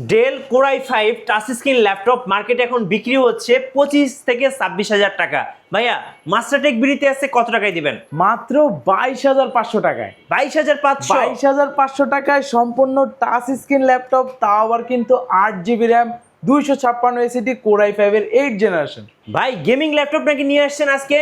Del core I 5 touch screen laptop মার্কেটে এখন বিক্রি হচ্ছে 25 থেকে 26,000 টাকা। ভাইয়া মাস্টারটেক বিডিতে আছে কত টাকায় দিবেন? মাত্র 22,500 টাকায়। 22,500? 22,500 টাকায় সম্পূর্ণ টাচ স্ক্রিন ল্যাপটপ, তাও আবার কিন্তু 8GB র্যাম, 256 এসিডি কোরাই 5 এর 8 জেনারেশন। ভাই গেমিং ল্যাপটপ নাকি নিয়ে আসছেন আজকে?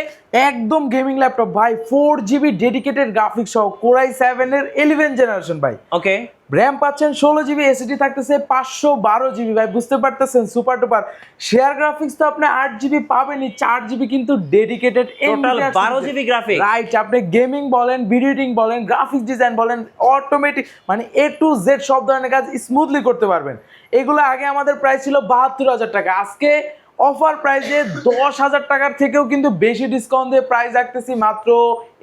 একদম গেমিং ল্যাপটপ ভাই, 4GB ডেডিকেটেড গ্রাফিক্স সহ কোরাই 7 এর 11 জেনারেশন ভাই। ওকে, র্যাম পাচ্ছেন 16GB, এসিডি থাকতেছে 512GB ভাই, বুঝতে পারতেছেন সুপার ডুপার। শেয়ার গ্রাফিক্স তো আপনি 8GB পাবেনই, 4GB কিন্তু dedicated total 12GB graphics. Right, আপনি গেমিং বলেন, ভিডিও এডিটিং বলেন, গ্রাফিক্স ডিজাইন বলেন, অটোমেটিক মানে A to Z সব ধরনের কাজ স্মুথলি করতে পারবেন। এগুলো আগে আমাদের প্রাইস ছিল 72,000 টাকা, আজকে অফার প্রাইসে 10,000 টাকার থেকেও কিন্তু বেশি ডিসকাউন্ট দিয়ে প্রাইস রাখতেছি মাত্র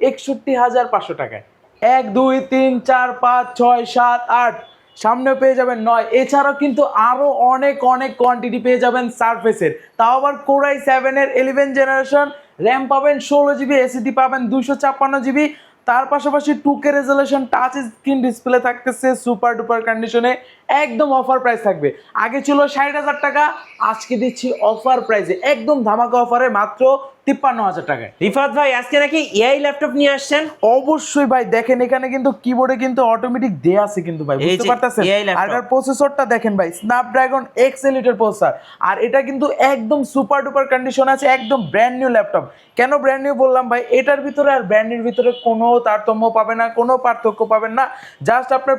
61,500 টাকায়। 1 2 3 4 5 6 7 8, সামনে পেয়ে যাবেন 9। এছাড়াও কিন্তু আরো অনেক অনেক কোয়ান্টিটি পেয়ে যাবেন সারফেসের, তাও আবার কোরাই 7 এর 11 জেনারেশন। র্যাম পাবেন 16GB, এসিডি পাবেন 256GB। তার পাশাপাশি 2K resolution touch screen display থাকতেছে সুপার ডুপার কন্ডিশনে, একদম অফার প্রাইস থাকবে। আগে ছিল 60,000 টাকা, আজকে দিচ্ছি অফার প্রাইসে একদম ধামাকা অফারে মাত্র 53,000 টাকায়। রিফাত ভাই আজকে নাকি এআই ল্যাপটপ নিয়ে আসছেন? অবশ্যই ভাই, দেখেন এখানে কিন্তু কিবোর্ডে কিন্তু অটোমেটিক দেয়া আছে কিন্তু ভাই, বুঝতে পারতেছেন। আর এর প্রসেসরটা দেখেন ভাই, স্ন্যাপড্রাগন X Elite এর প্রসেসর, আর এটা কিন্তু একদম সুপার ডুপার কন্ডিশন আছে, একদম ব্র্যান্ড নিউ ল্যাপটপ। কেন ব্র্যান্ড নিউ বললাম ভাই, এটার ভিতরে আর ব্র্যান্ডের ভিতরে কোনো তারতম্য পাবেন না, কোনো পার্থক্য পাবেন না। জাস্ট আপনার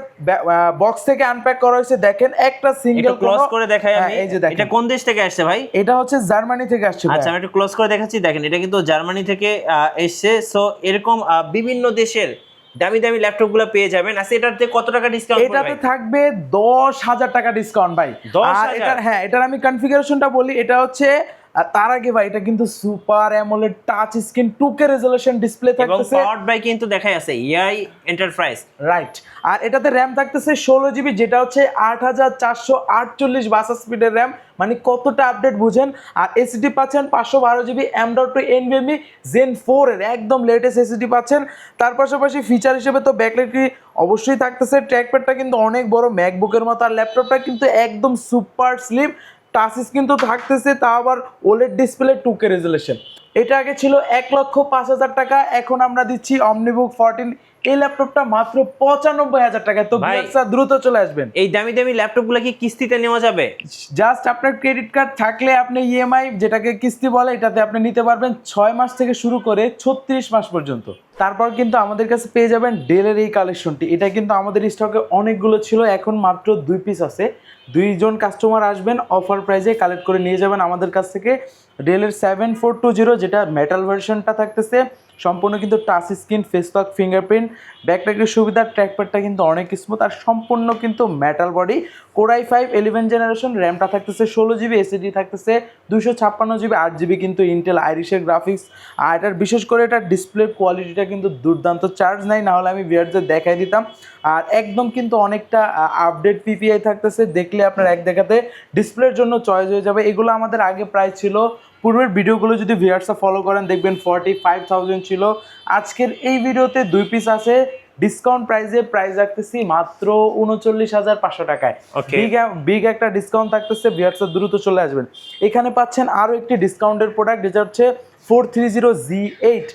বক্স থেকে আনপ্যাক করা হয়েছে, দেখেন একটা সিঙ্গেল ক্লোজ করে দেখাই আমি। এই যে দেখেন, এটা কোন দেশ থেকে আসছে ভাই? এটা হচ্ছে জার্মানি থেকে আসছে। আচ্ছা আমি একটু ক্লোজ করে দেখাচ্ছি, দেখেন এটা কিন্তু জার্মানি থেকে এসছে। সো এরকম বিভিন্ন দেশের দামি দামি ল্যাপটপ গুলো পেয়ে যাবেন। আচ্ছা এটাতে কত টাকা ডিসকাউন্ট? এটাতে থাকবে 10,000 টাকা ডিসকাউন্ট ভাই। আর এটার এটার আমি কনফিগারেশনটা বলি, এটা হচ্ছে তার আগে ভাই এটা কিন্তু super AMOLED touch screen 2K resolution display থাকতেছে, এবং পাওয়ারড বাই কিন্তু দেখাই আছে এআই এন্টারপ্রাইজ। রাইট। আর এটাতে র্যাম থাকতেছে 16GB, যেটা হচ্ছে 8,448 বাস স্পিডের র্যাম, মানে কতটা আপডেট বুঝেন। আর এসিডি পাচ্ছেন 512GB M.2 NVMe Zen 4 এর একদম লেটেস্ট এসিডি পাচ্ছেন। তার পাশাপাশি ফিচার হিসেবে তো ব্যাকলাইট অবশ্যই থাকতেছে, ট্র্যাকপ্যাডটা কিন্তু অনেক বড় ম্যাকবুকের মতো, আর ল্যাপটপটা কিন্তু একদম সুপার স্লিম। টাচ স্ক্রিন তো থাকতেছে, তা আবার ওলেড ডিসপ্লে 2K রেজোলিউশন। এটা আগে ছিল 1,05,000 টাকা, এখন আমরা দিচ্ছি অমনিবুক 14 এই ল্যাপটপটা মাত্র 95,000 টাকায়। তো দ্রুত চলে আসবেন। এই দামি দামি ল্যাপটপ গুলা কি কিস্তিতে নেওয়া যাবে? জাস্ট আপনার ক্রেডিট কার্ড থাকলে আপনি ইএমআই যেটাকে কিস্তি বলে, এটাতে আপনি নিতে পারবেন 6 মাস থেকে শুরু করে 36 মাস পর্যন্ত। তারপর কিন্তু আমাদের কাছে পেয়ে যাবেন ডেলের এই কালেকশনটি। এটা কিন্তু আমাদের স্টকে অনেকগুলো ছিল, এখন মাত্র 2 পিস আছে। 2জন কাস্টমার আসবেন, অফার প্রাইসে কালেক্ট করে নিয়ে যাবেন আমাদের কাছ থেকে। ডেলের 7420 যেটা মেটাল ভার্সনটা থাকতেছে, সম্পূর্ণ কিন্তু touch screen, face lock, fingerprint, ব্যাকপ্যাকের সুবিধা, ট্র্যাকপ্যাডটা কিন্তু অনেক স্মুথ, আর সম্পূর্ণ কিন্তু মেটাল বডি। কোরাই 5 11 জেনারেশন, র্যামটা থাকতেছে 16GB, এসিডি থাকতেছে 256GB, 8GB কিন্তু ইন্টেল আইরিশের গ্রাফিক্স। আর এটার বিশেষ করে এটার ডিসপ্লে কোয়ালিটিটা কিন্তু দুর্দান্ত, চার্জ নাই, না হলে আমি ভিউয়ারদের দেখাই দিতাম। আর একদম কিন্তু অনেকটা আপডেট পিপিআই থাকতেছে, দেখলে আপনার এক দেখাতে ডিসপ্লের জন্য চয়েস হয়ে যাবে। এগুলো আমাদের আগে প্রাইস ছিল, পূর্বের ভিডিওগুলো যদি ভিউয়ার্সরা ফলো করেন দেখবেন 45,000 ছিল। আজকের এই ভিডিওতে 2 পিস আছে, ডিসকাউন্ট প্রাইসে প্রাইস রাখতেছি মাত্র 39,500 টাকায়। বিগ একটা ডিসকাউন্ট থাকতেছে, ভিউয়ার্সরা দ্রুত চলে আসবেন। এখানে পাচ্ছেন আরও একটি ডিসকাউন্টের প্রোডাক্ট, যেটা হচ্ছে 630G8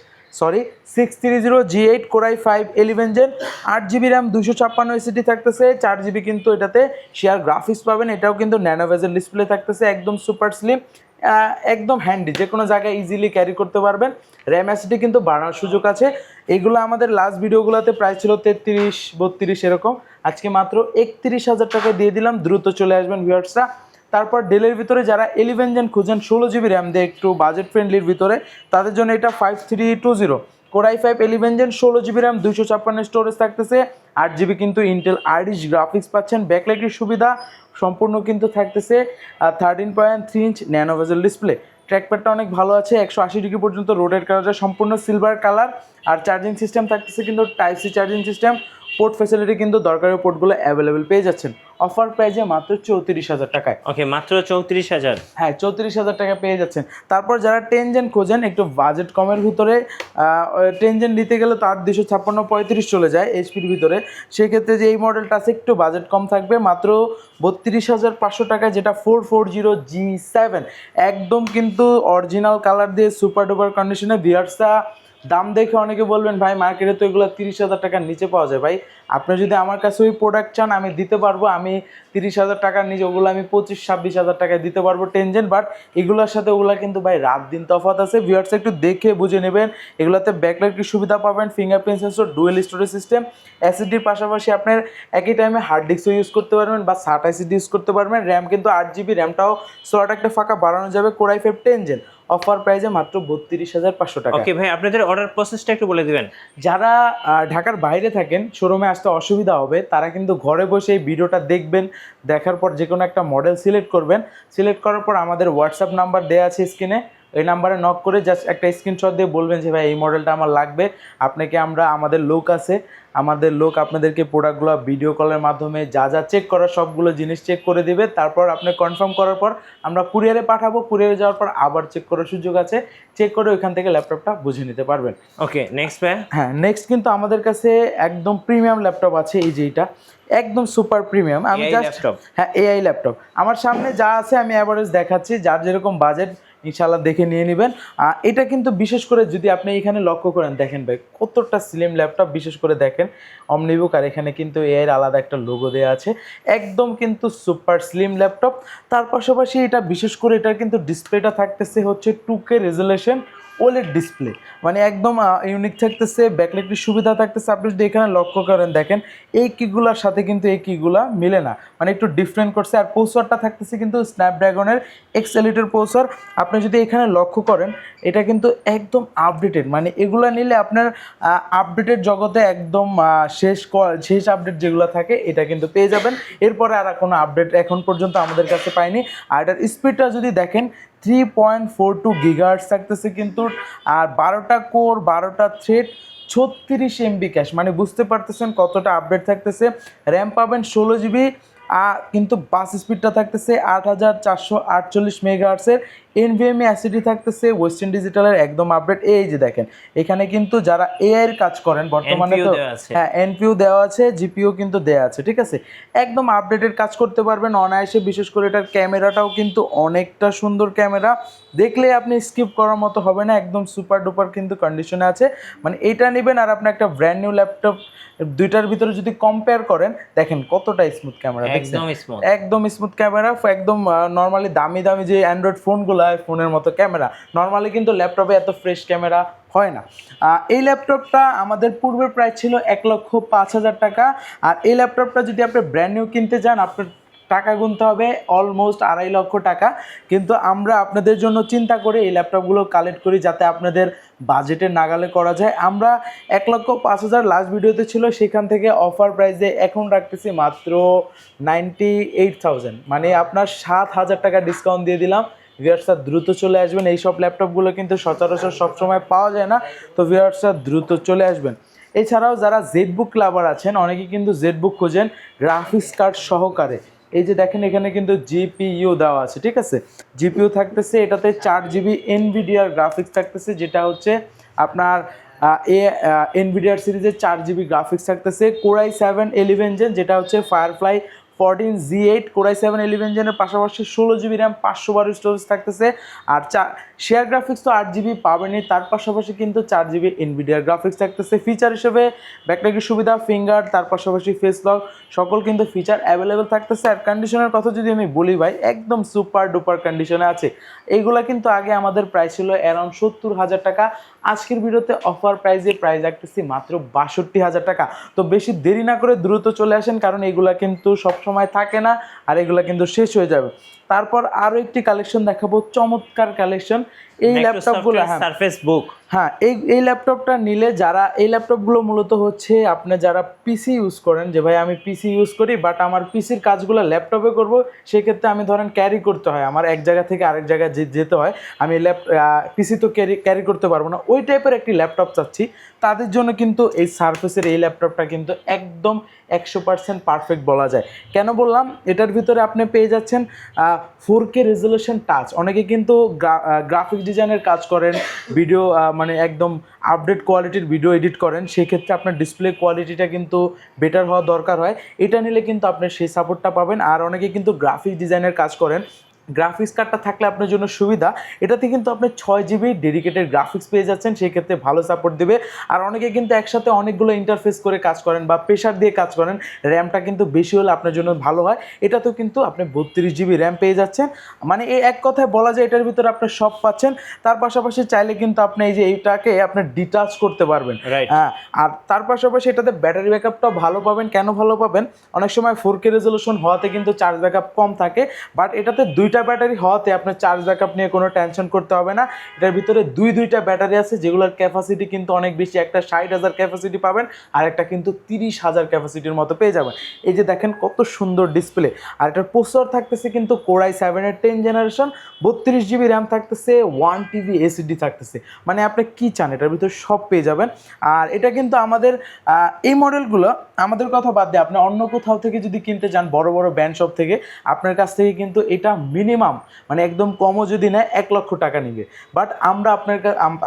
core i 5 11 gen, 8GB RAM, 256 ACD থাকতেছে, 4GB কিন্তু এটাতে শেয়ার গ্রাফিক্স পাবেন। এটাও কিন্তু ন্যানো ভেজেল ডিসপ্লে থাকতেছে, একদম সুপার স্লিম, একদম হ্যান্ডি, যে কোনো জায়গায় ইজিলি ক্যারি করতে পারবেন। র্যাম এসিডি কিন্তু বাড়ানোর সুযোগ আছে। এগুলো আমাদের লাস্ট ভিডিওগুলোতে প্রাইস ছিল 33 32 এরকম, আজকে মাত্র 31,000 টাকায় দিয়ে দিলাম, দ্রুত চলে আসবেন ভিউয়ার্সরা। তারপর ডেলের ভিতরে যারা 11 জেন খুঁজেন 16GB র্যাম দিয়ে একটু বাজেট ফ্রেন্ডলির ভিতরে, তাদের জন্য এটা 5320 core i 5 11 gen, 16GB RAM, 256 storage থাকতেছে, 8GB কিন্তু ইন্টেল আইরিশ গ্রাফিক্স পাচ্ছেন, ব্যাকলাইটের সুবিধা সম্পূর্ণ কিন্তু থাকতেছে, 13.3 ইঞ্চ ন্যানো ভেজেল ডিসপ্লে। ট্র্যাকপ্যাডটা অনেক ভালো আছে, 180 ডিগ্রি পর্যন্ত রোটেট করা যায়, সম্পূর্ণ সিলভার কালার। আর চার্জিং সিস্টেম থাকতেছে কিন্তু type C charging system. Port facility কিন্তু দরকারি পোর্টগুলো অ্যাভেলেবেল পেয়ে যাচ্ছেন অফার প্রাইজে মাত্র 34,000 টাকায়। ওকে, মাত্র 34,000। হ্যাঁ, 34,000 টাকা পেয়ে যাচ্ছেন। তারপর যারা 10 জেন খোঁজেন একটু বাজেট কমের ভিতরে, 10 জেন নিতে গেলে তো 256-35 চলে যায় এইচপির ভিতরে, সেক্ষেত্রে যে এই মডেলটা আছে একটু বাজেট কম থাকবে মাত্র 32,500 টাকায়, যেটা 440G7 একদম কিন্তু অরিজিনাল কালার দিয়ে সুপার ডুপার কন্ডিশনে। ভিউয়ার্সরা দাম দেখে অনেকে বলবেন ভাই মার্কেটে তো এগুলো 30,000 টাকার নিচে পাওয়া যায়। ভাই আপনি যদি আমার কাছে ওই প্রোডাক্ট চান আমি দিতে পারবো, আমি 30,000 টাকার নিচে ওগুলো আমি 25-26,000 টাকায় দিতে পারবো 10 জেন। বাট এগুলোর সাথে ওগুলো কিন্তু ভাই রাত দিন তফাৎ আছে। ভিউয়ার্স একটু দেখে বুঝে নেবেন। এগুলোতে ব্যাকলাইটের সুবিধা পাবেন, fingerprint sensor, dual storage system, এসএসডির পাশাপাশি আপনার একই টাইমে হার্ড ডিস্কও ইউজ করতে পারবেন বা SATA এসএসডি ইউজ করতে পারবেন। র্যাম কিন্তু 8GB, র্যামটাও স্লট একটা ফাঁকা বাড়ানো যাবে। Core i5 10 জেন অফার প্রাইসে মাত্র 32,500 টাকা। ওকে ভাই, আপনাদের অর্ডার প্রসেসটা একটু বলে দিবেন। যারা ঢাকার বাইরে থাকেন, শোরুমে আসতে অসুবিধা হবে, তারা কিন্তু ঘরে বসে এই ভিডিওটা দেখবেন, দেখার পর যে কোনো একটা মডেল সিলেক্ট করবেন। সিলেক্ট করার পর আমাদের হোয়াটসঅ্যাপ নাম্বার দেওয়া আছে স্ক্রিনে, এই নাম্বারে নক করে জাস্ট একটা স্ক্রিনশট দিয়ে বলবেন যে ভাই এই মডেলটা আমার লাগবে। আপনাকে আমাদের লোক আছে, আমাদের লোক আপনাদেরকে প্রোডাক্টগুলো ভিডিও কলের মাধ্যমে যা যা চেক করার সবগুলো জিনিস চেক করে দিবে। তারপর আপনি কনফার্ম করার পর আমরা কুরিয়ারে পাঠাবো। কুরিয়ারে যাওয়ার পর আবার চেক করার সুযোগ আছে, চেক করে ওইখান থেকে ল্যাপটপটা বুঝে নিতে পারবেন। ওকে, নেক্সট ভাই। হ্যাঁ, নেক্সট কিন্তু আমাদের কাছে একদম প্রিমিয়াম ল্যাপটপ আছে, এই যে এটা একদম সুপার প্রিমিয়াম। আমি জাস্ট হ্যাঁ এআই ল্যাপটপ আমার সামনে যা আছে আমি অ্যাভারেজ দেখাচ্ছি, যার যেরকম বাজেট ইনশাল্লাহ দেখে নিয়ে নেবেন। এটা কিন্তু বিশেষ করে যদি আপনি এখানে লক্ষ্য করেন, দেখেন ভাই কতটা স্লিম ল্যাপটপ, বিশেষ করে দেখেন অমনিবুক, আর এখানে কিন্তু এআইয়ের আলাদা একটা লোগো দেওয়া আছে, একদম কিন্তু সুপার স্লিম ল্যাপটপ। তার পাশাপাশি এটা বিশেষ করে এটা কিন্তু ডিসপ্লেটা থাকতেছে হচ্ছে 2K রেজুলেশন ওলেড ডিসপ্লে, মানে একদম ইউনিক থাকতেছে। ব্যাকলাইটের সুবিধা থাকতেছে। আপনি যদি এখানে লক্ষ্য করেন দেখেন এই কিগুলার সাথে কিন্তু এই কিগুলা মিলে না, মানে একটু ডিফারেন্ট করছে। আর প্রসেসরটা থাকতেছে কিন্তু স্ন্যাপড্রাগনের X8 প্রসেসর। আপনি যদি এখানে লক্ষ্য করেন এটা কিন্তু একদম আপডেটেড, মানে এগুলো নিলে আপনার আপডেটেড জগতে একদম শেষ আপডেট যেগুলো থাকে এটা কিন্তু পেয়ে যাবেন। এরপরে আর কোনো আপডেট এখন পর্যন্ত আমাদের কাছে পাইনি। আর এটার স্পিডটা যদি দেখেন 3.42 GHz থাকতেছে কিন্তু, আর 12টা কোর, 12টা থ্রেড, 36 MB ক্যাশ, মানে বুঝতে পারতেছেন কতটা আপডেট থাকতেছে। র্যাম পাবেন 16GB, কিন্তু বাস স্পিডটা থাকতেছে 8448 মেগাহার্টসের। NVMe SSD থাকতেছে ওয়েস্টার্ন ডিজিটালের একদম আপডেট। এই যে দেখেন এখানে কিন্তু যারা এআই এর কাজ করেন বর্তমানে তো হ্যাঁ NPU দেওয়া আছে, GPU কিন্তু দেওয়া আছে, ঠিক আছে, একদম আপডেটেড কাজ করতে পারবেন অনায়াসে। বিশেষ করে এটার ক্যামেরাটাও কিন্তু অনেকটা সুন্দর ক্যামেরা, দেখলে আপনি স্কিপ করার মতো হবে না, একদম সুপার ডুপার কিন্তু কন্ডিশনে আছে। মানে এইটা নেবেন আর আপনি একটা ব্র্যান্ড নিউ ল্যাপটপ, দুইটার ভিতরে যদি কম্পেয়ার করেন দেখেন কতটা স্মুথ ক্যামেরা, একদম স্মুথ ক্যামেরা, একদম নর্মালি দামি দামি যে অ্যান্ড্রয়েড ফোনগুলো ফোনের মতো ক্যামেরা, নর্মালি কিন্তু ল্যাপটপে এত ফ্রেশ ক্যামেরা হয় না। এই ল্যাপটপটা আমাদের পূর্বের প্রাইস ছিল 1,05,000 টাকা। আর এই ল্যাপটপটা যদি আপনি ব্র্যান্ড নিউ কিনতে যান আপনার টাকা গুনতে হবে অলমোস্ট 2.5 লক্ষ টাকা। কিন্তু আমরা আপনাদের জন্য চিন্তা করে এই ল্যাপটপগুলো কালেক্ট করি যাতে আপনাদের বাজেটের নাগালে করা যায়। আমরা 1,05,000 লাস্ট ভিডিওতে ছিল, সেখান থেকে অফার প্রাইসে এখন রাখতেছি মাত্র 98,000, মানে আপনার 7,000 টাকা ডিসকাউন্ট দিয়ে দিলাম। ভিউয়ার্সরা দ্রুত চলে আসবেন, এই সব ল্যাপটপগুলো কিন্তু সচরাচর সবসময় পাওয়া যায় না, তো ভিউয়ার্সরা দ্রুত চলে আসবেন। এছাড়াও যারা জেডবুক লাভার আছেন অনেকে কিন্তু জেডবুক খোঁজেন গ্রাফিক্স কার্ড সহকারে, এই যে দেখেন এখানে কিন্তু GPU দেওয়া আছে, ঠিক আছে, GPU থাকতেছে এটাতে 4GB NVIDIA গ্রাফিক্স থাকতেছে, যেটা হচ্ছে আপনার NVIDIA সিরিজের 4GB গ্রাফিক্স থাকতেছে। Core i7 11 জেন, যেটা হচ্ছে Firefly 14Z8 Core i7 11 জেনের পাশাপাশি 16GB র্যাম, 512 স্টোরেজ থাকতেছে। আর শেয়ার গ্রাফিক্স তো 8GB পাবেনই, তার পাশাপাশি কিন্তু 4GB NVIDIA গ্রাফিক্স থাকতেছে। ফিচার হিসেবে ব্যাকলাইটের সুবিধা, ফিঙ্গার, তার পাশাপাশি ফেস লক, সকল কিন্তু ফিচার অ্যাভেলেবেল থাকতেছে। আর কন্ডিশনের কথা যদি আমি বলি ভাই একদম সুপার ডুপার কন্ডিশনে আছে। এইগুলা কিন্তু আগে আমাদের প্রাইস ছিল অ্যারাউন্ড 70,000 টাকা, আজকের ভিডিওতে অফার প্রাইস রাখতেছি মাত্র 62,000 টাকা। তো বেশি দেরি না করে দ্রুত চলে আসেন, কারণ এগুলা কিন্তু সবসময় থাকে না আর এগুলা কিন্তু শেষ হয়ে যাবে। তারপর আরও একটি কালেকশন দেখাবো, চমৎকার কালেকশন। এই ল্যাপটপগুলো সারফেস বুক হ্যাঁ এই ল্যাপটপটা নিলে যারা এই ল্যাপটপগুলো মূলত হচ্ছে আপনি যারা পিসি ইউজ করেন, যে ভাই আমি পিসি ইউজ করি বাট আমার পিসির কাজগুলো ল্যাপটপে করব, সেক্ষেত্রে আমি ধরেন ক্যারি করতে হয়, আমার এক জায়গা থেকে আরেক জায়গায় যেতে হয়, আমি পিসি তো ক্যারি করতে পারবো না, ওই টাইপের একটি ল্যাপটপ চাচ্ছি, তাদের জন্য কিন্তু এই সারফেসের এই ল্যাপটপটা কিন্তু একদম 100% পারফেক্ট বলা যায়। কেন বললাম, এটার ভিতরে আপনি পেয়ে যাচ্ছেন 4K রেজলিউশন টাচ। অনেকে কিন্তু গ্রাফিক্স ডিজাইনের কাজ করেন, ভিডিও মানে একদম আপডেট কোয়ালিটির ভিডিও এডিট করেন, সেক্ষেত্রে আপনার ডিসপ্লে কোয়ালিটিটা কিন্তু বেটার হওয়া দরকার হয়। এটা নিলে কিন্তু আপনি সেই সাপোর্টটা পাবেন। আর অনেকে কিন্তু গ্রাফিক্স ডিজাইনের কাজ করেন, গ্রাফিক্স কার্ডটা থাকলে আপনার জন্য সুবিধা, এটাতে কিন্তু আপনি 6GB ডেডিকেটেড গ্রাফিক্স পেয়ে যাচ্ছেন, সেই ক্ষেত্রে ভালো সাপোর্ট দেবে। আর অনেকে কিন্তু একসাথে অনেকগুলো ইন্টারফেস করে কাজ করেন বা প্রেশার দিয়ে কাজ করেন, র্যামটা কিন্তু বেশি হলে আপনার জন্য ভালো হয়। এটাতেও কিন্তু আপনি 32GB র্যাম পেয়ে যাচ্ছেন, মানে এই এক কথায় বলা যায় এটার ভিতরে আপনি সব পাচ্ছেন। তার পাশাপাশি চাইলে কিন্তু আপনি এই যে এইটাকে আপনি ডিটাচ করতে পারবেন, হ্যাঁ। আর তার পাশাপাশি এটাতে ব্যাটারি ব্যাকআপটাও ভালো পাবেন। কেন ভালো পাবেন, অনেক সময় 4K রেজলিউশন হওয়াতে কিন্তু চার্জ ব্যাকআপ কম থাকে, বাট এটাতে দুইটা ব্যাটারি হওয়াতে আপনার চার্জ ব্যাকআপ নিয়ে কোনো টেনশন করতে হবে না। এটার ভিতরে দুইটা ব্যাটারি আছে, যেগুলোর ক্যাপাসিটি কিন্তু অনেক বেশি, একটা 60,000 ক্যাপাসিটি পাবেন আর একটা কিন্তু 30,000 ক্যাপাসিটির মতো পেয়ে যাবেন। এই যে দেখেন কত সুন্দর ডিসপ্লে। আর এটার প্রসেসর থাকতেছে কিন্তু Core i7-এর 10 জেনারেশন, 32GB র্যাম থাকতেছে, 1TB এসএসডি থাকতেছে, মানে আপনি কি চান এটার ভিতরে সব পেয়ে যাবেন। আর এটা কিন্তু আমাদের এই মডেলগুলো আমাদের কথা বাদ দিয়ে আপনি অন্য কোথাও থেকে যদি কিনতে যান, বড় বড় ব্র্যান্ড শপ থেকে, আপনার কাছ থেকে কিন্তু এটা মিনিমাম মানে একদম কমও যদি নেয় 1 লক্ষ টাকা নিবে। বাট আমরা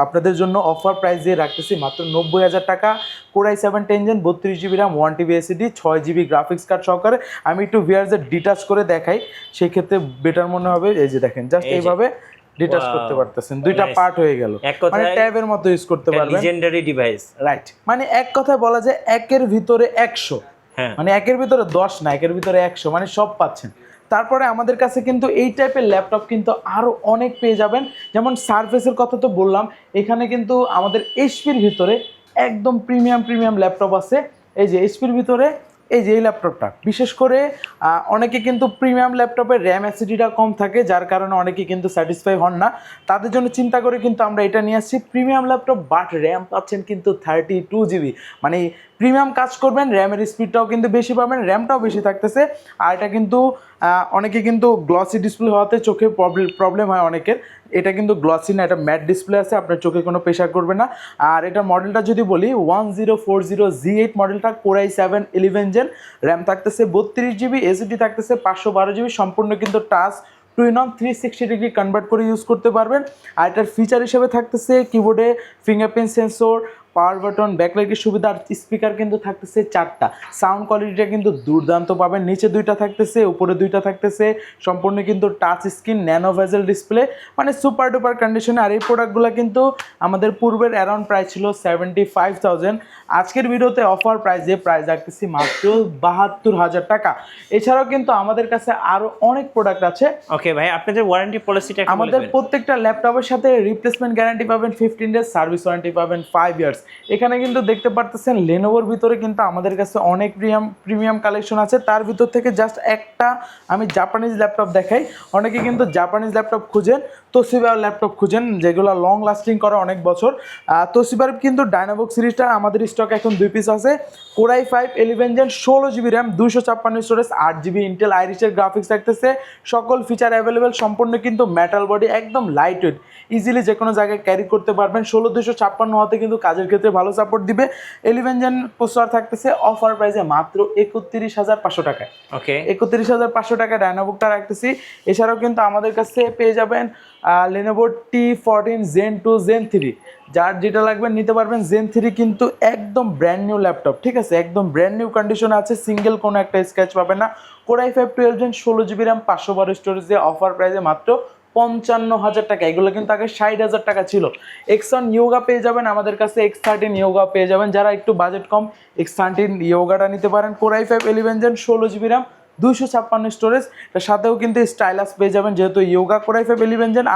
আপনাদের জন্য অফার প্রাইস দিয়ে রাখতেছি মাত্র 90,000 টাকা। Core i7 10 Gen, 32GB RAM, 1TB SSD, 6GB graphics card সহকারে। আমি একটু ভিউয়ারদের ডিটাচ করে দেখাই, সেই ক্ষেত্রে বেটার মনে হবে। এই যে দেখেন, জাস্ট এইভাবে ডিটাচ করতে পারতেছেন, দুইটা পার্ট হয়ে গেল, মানে ট্যাবের মতো ইউজ করতে পারবেন। Legendary device, right. মানে এক কথায় বলা যায় একের ভিতরে 100, মানে একের ভিতরে 10 না, একের ভিতরে 100, মানে সব পাচ্ছেন। তারপরে আমাদের কাছে কিন্তু এই টাইপের ল্যাপটপ কিন্তু আরও অনেক পেয়ে যাবেন। যেমন সারফেসের কথা তো বললাম, এখানে কিন্তু আমাদের এইচপির ভিতরে একদম প্রিমিয়াম ল্যাপটপ আছে। এই যে এইচপির ভিতরে এই যে এই ল্যাপটপটা, বিশেষ করে অনেকে কিন্তু প্রিমিয়াম ল্যাপটপের র্যাম অ্যাসিডিটা কম থাকে, যার কারণে অনেকে কিন্তু স্যাটিসফাই হন না। তাদের জন্য চিন্তা করে কিন্তু আমরা এটা নিয়ে আসছি প্রিমিয়াম ল্যাপটপ, বাট র্যাম পাচ্ছেন কিন্তু 32GB, মানে প্রিমিয়াম কাজ করবেন, র্যামের স্পিডটাও কিন্তু বেশি পাবেন, র্যামটাও বেশি থাকতেছে। আর এটা কিন্তু অনেকে কিন্তু গ্লসি ডিসপ্লে হওয়াতে চোখে প্রবলেম হয় অনেকের, এটা কিন্তু গ্লসি না, এটা ম্যাট ডিসপ্লে আছে, আপনার চোখে কোনো প্রেশার করবে না। আর এটার মডেলটা যদি বলি 1040Z8 মডেলটা, Core i7 11 Gen, র্যাম থাকতেছে 32GB, এসএসডি থাকতেছে 512GB, সম্পূর্ণ কিন্তু টাচ টুইন-অন 360 ডিগ্রি কনভার্ট করে ইউজ করতে পারবেন। আর এটার ফিচার হিসেবে থাকতেছে কিবোর্ডে ফিঙ্গারপ্রিন্ট সেন্সর, পাওয়ার বাটন, ব্যাকলাইটের সুবিধা, আর স্পিকার কিন্তু থাকতেছে 4টা। সাউন্ড কোয়ালিটিটা কিন্তু দুর্দান্ত পাবেন, নিচে 2টা থাকতেছে, উপরে 2টা থাকতেছে, সম্পূর্ণ কিন্তু touch screen, nano bezel display, মানে সুপার ডুপার কন্ডিশনে। আর এই প্রোডাক্টগুলো কিন্তু আমাদের পূর্বের অ্যারাউন্ড প্রাইস ছিল 75,000, আজকের ভিডিওতে অফার প্রাইসে প্রাইস রাখতেছি মাত্র 72,000 টাকা। এছাড়াও কিন্তু আমাদের কাছে আরও অনেক প্রোডাক্ট আছে। ওকে ভাই, আপনাদের ওয়ারেন্টি পলিসিটা একটু বলবেন। আমাদের প্রত্যেকটা ল্যাপটপের সাথে রিপ্লেসমেন্ট গ্যারান্টি পাবেন 15 ডেজ, সার্ভিস ওয়ারেন্টি পাবেন 5 ইয়ার্স। এখানে কিন্তু দেখতে পারতেছেন লেনোভোর ভিতরে কিন্তু আমাদের কাছে অনেক প্রিমিয়াম কালেকশন আছে। তার ভিতর থেকে জাস্ট একটা আমি জাপানিজ ল্যাপটপ দেখাই। অনেকে কিন্তু জাপানিজ ল্যাপটপ খুঁজেন, তোশিবার ল্যাপটপ খুঁজেন, যেগুলো লং লাস্টিং করে অনেক বছর। তোশিবার কিন্তু ডায়নাবুক সিরিজটা আমাদের স্টক এখন 2 পিস আছে। Core i5 11 Gen, 16GB RAM, 256 storage, 8GB Intel আইরিসের গ্রাফিক্স থাকতেছে, সকল ফিচার অ্যাভেলেবেল, সম্পূর্ণ কিন্তু মেটাল বডি, একদম লাইট ওয়েট, ইজিলি যে কোনো জায়গায় ক্যারি করতে পারবেন। 16256 হতে কিন্তু কাজের ক্ষেত্রে ভালো সাপোর্ট দিবে। 11 Gen প্রসেসর থাকতেছে অফার প্রাইসে মাত্র 31,500 টাকায়। ওকে, 31,500 টাকায় ডায়নাবুকটা রাখতেছি। এছাড়াও কিন্তু আমাদের কাছে পেয়ে যাবেন Lenovo T14 Zen 2 Zen 3, যার যেটা লাগবে নিতে পারবেন। Zen 3 কিন্তু একদম ব্র্যান্ড নিউ ল্যাপটপ, ঠিক আছে, একদম ব্র্যান্ড নিউ কন্ডিশনে আছে, সিঙ্গেল কোনো একটা স্ক্র্যাচ পাবেন না। Core i5 12 Gen, 16GB RAM, 512 storage দিয়ে অফার প্রাইসে মাত্র 55,000 টাকা। এগুলো কিন্তু আগে 60,000 টাকা ছিল। X1 Yoga পেয়ে যাবেন আমাদের কাছে, X13 Yoga পেয়ে যাবেন। যারা একটু বাজেট কম, X13 Yogaটা নিতে পারেন। Core i5 11 Gen, 16GB RAM, 256 storage, তার সাথেও কিন্তু স্টাইলাস পেয়ে যাবেন, যেহেতু Yoga। Core i5 11 Gen,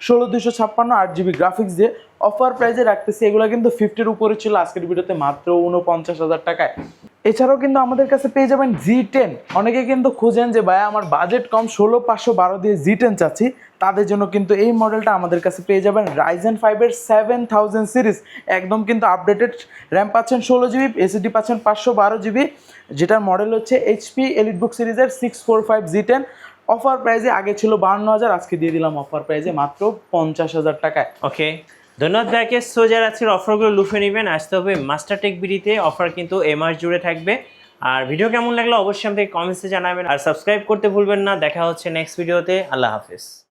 256 8GB graphics দিয়ে অফার প্রাইসে রাখতেছি। এগুলো কিন্তু 50-র উপরে ছিল, আজকের ভিডিওতে মাত্র 49,000 টাকায়। এছাড়াও কিন্তু আমাদের কাছে পেয়ে যাবেন Z10। অনেকে কিন্তু খুঁজেন যে ভাই আমার বাজেট কম, 16512 দিয়ে Z10 চাচ্ছি, তাদের জন্য কিন্তু এই মডেলটা আমাদের কাছে পেয়ে যাবেন Ryzen 5 এর 7000 সিরিজ। একদম কিন্তু আপডেটেড, র্যাম পাচ্ছেন 16GB, এসএসডি পাচ্ছেন 512GB, যেটার মডেল হচ্ছে HP EliteBook সিরিজের 645 Z10। অফার প্রাইসে আগে ছিল 52,000, আজকে দিয়ে দিলাম অফার প্রাইসে মাত্র 50,000 টাকায়। ওকে, ধন্যবাদ ভাইকে। সো যারা আজকের অফারগুলো লুফে নেবেন, আসতে হবে মাস্টার টেক বিডিতে। অফার কিন্তু এ মাস জুড়ে থাকবে। আর ভিডিও কেমন লাগলো অবশ্যই আমাদের কমেন্টসে জানাবেন, আর সাবস্ক্রাইব করতে ভুলবেন না। দেখা হচ্ছে নেক্সট ভিডিওতে। আল্লাহ হাফেজ।